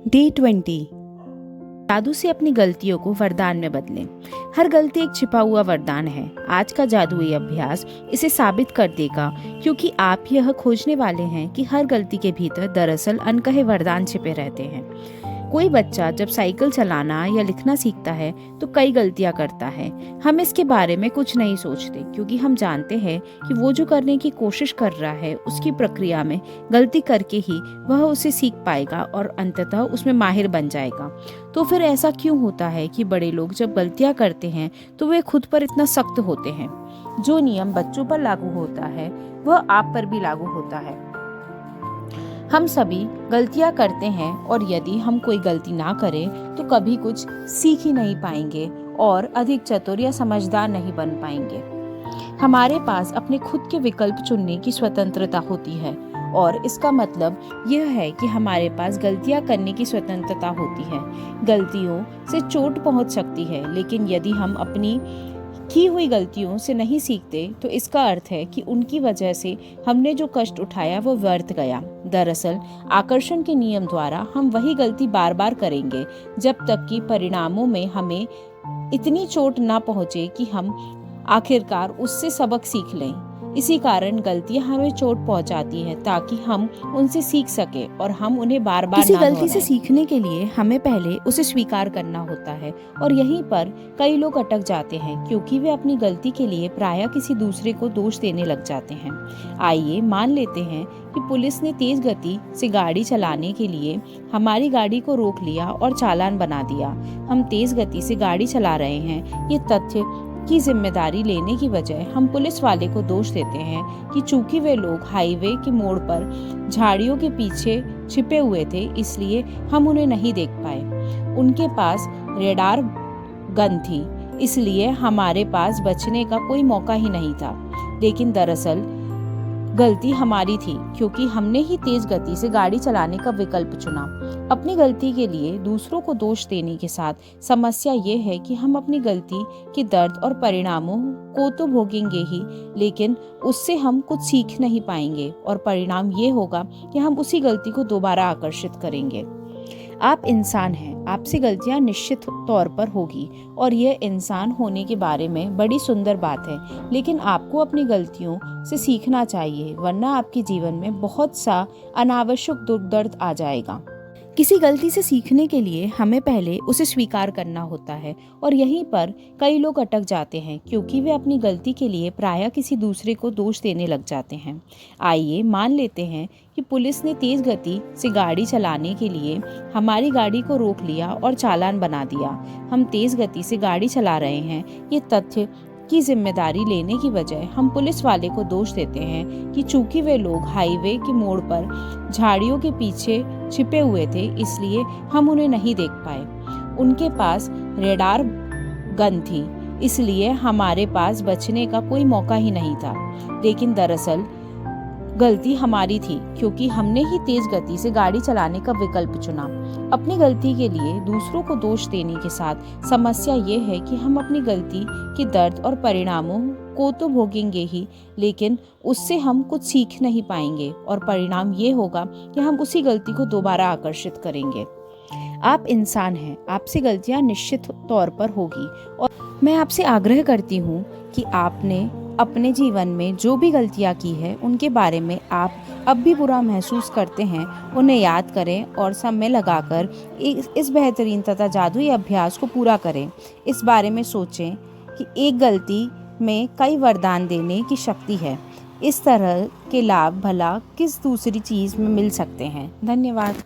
Day 20। जादू से अपनी गलतियों को वरदान में बदलें। हर गलती एक छिपा हुआ वरदान है। आज का जादुई अभ्यास इसे साबित कर देगा, क्योंकि आप यह खोजने वाले हैं कि हर गलती के भीतर दरअसल अनकहे वरदान छिपे रहते हैं। कोई बच्चा जब साइकिल चलाना या लिखना सीखता है तो कई गलतियां करता है। हम इसके बारे में कुछ नहीं सोचते, क्योंकि हम जानते हैं कि वो जो करने की कोशिश कर रहा है उसकी प्रक्रिया में गलती करके ही वह उसे सीख पाएगा और अंततः उसमें माहिर बन जाएगा। तो फिर ऐसा क्यों होता है कि बड़े लोग जब गलतियां करते हैं तो वे खुद पर इतना सख्त होते हैं? जो नियम बच्चों पर लागू होता है वह आप पर भी लागू होता है। हम सभी गलतियां करते हैं, और यदि हम कोई गलती ना करें तो कभी कुछ सीख ही नहीं पाएंगे और अधिक चतुर या समझदार नहीं बन पाएंगे। हमारे पास अपने खुद के विकल्प चुनने की स्वतंत्रता होती है, और इसका मतलब यह है कि हमारे पास गलतियां करने की स्वतंत्रता होती है। गलतियों से चोट पहुंच सकती है, लेकिन यदि हम अपनी की हुई गलतियों से नहीं सीखते तो इसका अर्थ है कि उनकी वजह से हमने जो कष्ट उठाया वो व्यर्थ गया। दरअसल आकर्षण के नियम द्वारा हम वही गलती बार बार करेंगे जब तक कि परिणामों में हमें इतनी चोट ना पहुंचे कि हम आखिरकार उससे सबक सीख लें। इसी कारण गलतियां हमें चोट पहुंचाती हैं, ताकि हम उनसे सीख सके और हम उन्हें बार बार किसी गलती से सीखने के लिए हमें पहले उसे स्वीकार करना होता है, और यहीं पर कई लोग अटक जाते हैं, क्योंकि वे अपनी गलती के लिए प्रायः किसी दूसरे को दोष देने लग जाते हैं। आइए मान लेते हैं कि पुलिस ने तेज गति से गाड़ी चलाने के लिए हमारी गाड़ी को रोक लिया और चालान बना दिया। हम तेज गति से गाड़ी चला रहे हैं, ये तथ्य की जिम्मेदारी लेने की बजाय हम पुलिस वाले को दोष देते हैं कि चूंकि वे लोग हाईवे के मोड़ पर झाड़ियों के पीछे छिपे हुए थे, इसलिए हम उन्हें नहीं देख पाए। उनके पास रेडार गन थी, इसलिए हमारे पास बचने का कोई मौका ही नहीं था। लेकिन दरअसल गलती हमारी थी, क्योंकि हमने ही तेज गति से गाड़ी चलाने का विकल्प चुना। अपनी गलती के लिए दूसरों को दोष देने के साथ समस्या ये है कि हम अपनी गलती के दर्द और परिणामों को तो भोगेंगे ही, लेकिन उससे हम कुछ सीख नहीं पाएंगे, और परिणाम ये होगा कि हम उसी गलती को दोबारा आकर्षित करेंगे। आप इंसान हैं, आपसे गलतियां निश्चित तौर पर होगी, और यह इंसान होने के बारे में बड़ी सुंदर बात है। लेकिन आपको अपनी गलतियों से सीखना चाहिए, वरना आपके जीवन में बहुत सा अनावश्यक दुख दर्द आ जाएगा। किसी गलती से सीखने के लिए हमें पहले उसे स्वीकार करना होता है, और यहीं पर कई लोग अटक जाते हैं, क्योंकि वे अपनी गलती के लिए प्रायः किसी दूसरे को दोष देने लग जाते हैं। आइए मान लेते हैं कि पुलिस ने तेज गति से गाड़ी चलाने के लिए हमारी गाड़ी को रोक लिया और चालान बना दिया। हम तेज गति से गाड़ी चला रहे हैं, ये तथ्य की जिम्मेदारी लेने की बजाय हम पुलिस वाले को दोष देते हैं कि चूंकि वे लोग हाईवे के मोड़ पर झाड़ियों के पीछे छिपे हुए थे, इसलिए हम उन्हें नहीं देख पाए। उनके पास रेडार गन थी, इसलिए हमारे पास बचने का कोई मौका ही नहीं था। लेकिन दरअसल गलती हमारी थी, क्योंकि हमने ही तेज गति से गाड़ी चलाने का विकल्प चुना। अपनी गलती के लिए दूसरों को दोष देने के साथ समस्या ये है कि हम अपनी गलती के दर्द और परिणामों को तो भोगेंगे ही, लेकिन उससे हम कुछ सीख नहीं पाएंगे, और परिणाम ये होगा कि हम उसी गलती को दोबारा आकर्षित करेंगे। आप इंसान हैं, आपसे गलतियां निश्चित तौर पर होगी, और मैं आपसे आग्रह करती हूँ कि आपने अपने जीवन में जो भी गलतियां की है उनके बारे में आप अब भी बुरा महसूस करते हैं, उन्हें याद करें और समय लगाकर इस बेहतरीन तथा जादुई अभ्यास को पूरा करें। इस बारे में सोचें कि एक गलती में कई वरदान देने की शक्ति है। इस तरह के लाभ भला किस दूसरी चीज़ में मिल सकते हैं। धन्यवाद।